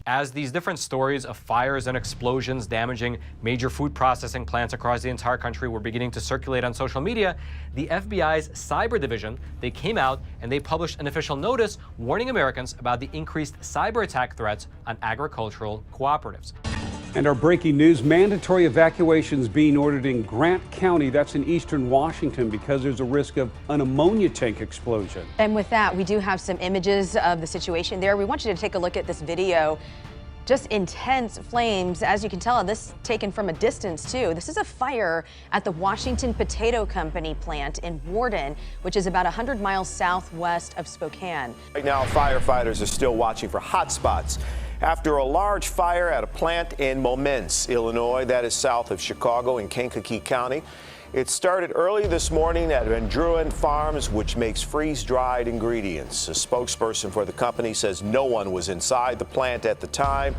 As these different stories of fires and explosions damaging major food processing plants across the entire country were beginning to circulate on social media, the FBI's cyber division, they came out and they published an official notice warning Americans about the increased cyber attack threats on agricultural cooperatives. And our breaking news, mandatory evacuations being ordered in Grant County, that's in eastern Washington, because there's a risk of an ammonia tank explosion. And with that, we do have some images of the situation there. We want you to take a look at this video. Just intense flames, as you can tell, this taken from a distance too. This is a fire at the Washington Potato Company plant in Warden, which is about 100 miles southwest of Spokane. Right now, firefighters are still watching for hot spots after a large fire at a plant in Momence, Illinois, that is south of Chicago in Kankakee County. It started early this morning at Van Druin Farms, which makes freeze-dried ingredients. A spokesperson for the company says no one was inside the plant at the time.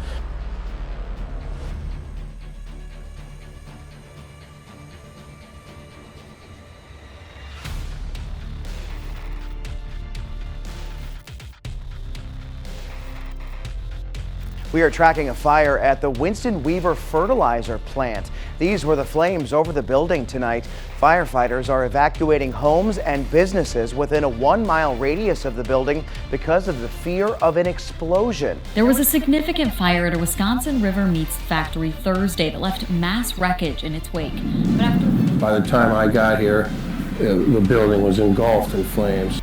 We are tracking a fire at the Winston Weaver fertilizer plant. These were the flames over the building tonight. Firefighters are evacuating homes and businesses within a 1-mile radius of the building because of the fear of an explosion. There was a significant fire at a Wisconsin River Meats factory Thursday that left mass wreckage in its wake. By the time I got here, the building was engulfed in flames.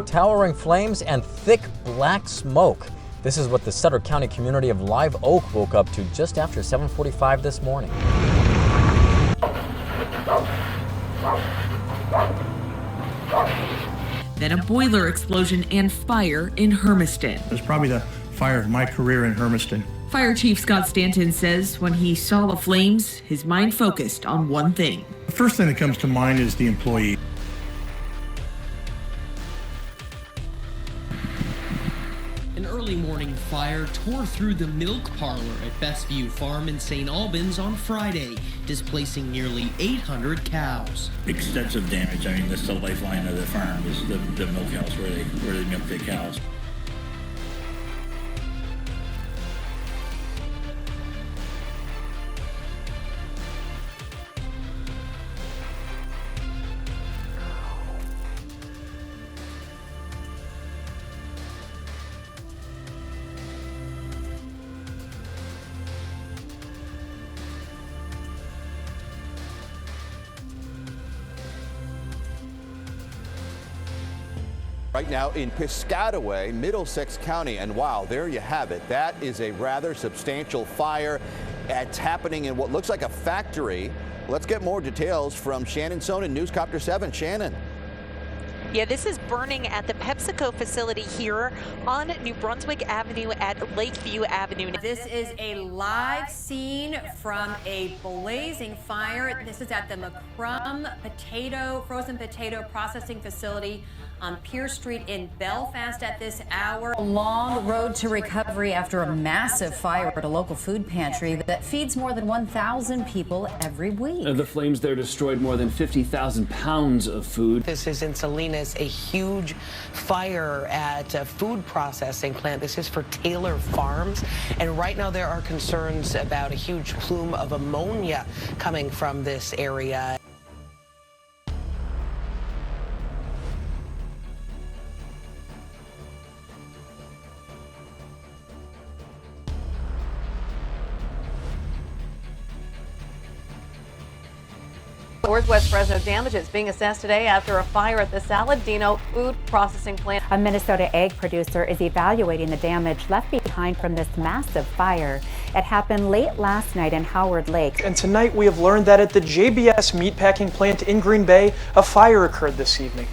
Towering flames and thick black smoke. This is what the Sutter County community of Live Oak woke up to just after 7:45 this morning. Then a boiler explosion and fire in Hermiston. It was probably the fire of my career in Hermiston. Fire Chief Scott Stanton says when he saw the flames, his mind focused on one thing. The first thing that comes to mind is the employee. An early morning fire tore through the milk parlor at Bestview Farm in St. Albans on Friday, displacing nearly 800 cows. Extensive damage. I mean, that's the lifeline of the farm is the milk house where they milk the cows. Right now in Piscataway, Middlesex County, and wow, there you have it. That is a rather substantial fire. It's happening in what looks like a factory. Let's get more details from Shannon Sonnen, Newscopter 7. Shannon. Yeah, this is burning at the PepsiCo facility here on New Brunswick Avenue at Lakeview Avenue. This is a live scene from a blazing fire. This is at the McCrum frozen potato processing facility on Pierce Street in Belfast at this hour. A long road to recovery after a massive fire at a local food pantry that feeds more than 1,000 people every week. The flames there destroyed more than 50,000 pounds of food. This is in Salinas, a huge fire at a food processing plant. This is for Taylor Farms. And right now there are concerns about a huge plume of ammonia coming from this area. Northwest Fresno damages being assessed today after a fire at the Saladino food processing plant. A Minnesota egg producer is evaluating the damage left behind from this massive fire. It happened late last night in Howard Lake. And tonight we have learned that at the JBS meatpacking plant in Green Bay, a fire occurred this evening.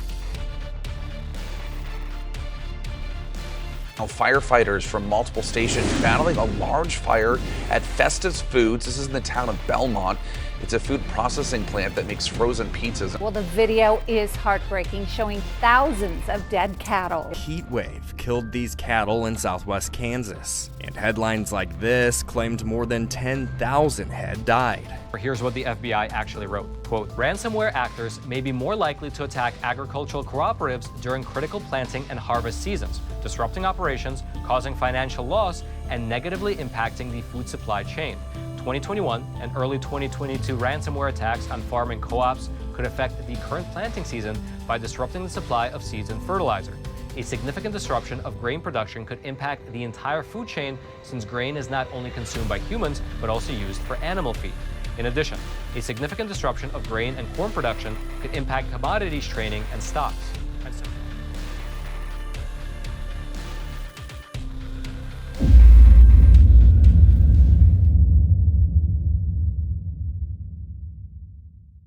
Firefighters from multiple stations battling a large fire at Festus Foods. This is in the town of Belmont. It's a food processing plant that makes frozen pizzas. Well, the video is heartbreaking, showing thousands of dead cattle. A heat wave killed these cattle in southwest Kansas, and headlines like this claimed more than 10,000 head died. Here's what the FBI actually wrote. Quote, ransomware actors may be more likely to attack agricultural cooperatives during critical planting and harvest seasons, disrupting operations, causing financial loss, and negatively impacting the food supply chain. 2021 and early 2022 ransomware attacks on farming co-ops could affect the current planting season by disrupting the supply of seeds and fertilizer. A significant disruption of grain production could impact the entire food chain, since grain is not only consumed by humans, but also used for animal feed. In addition, a significant disruption of grain and corn production could impact commodities trading and stocks.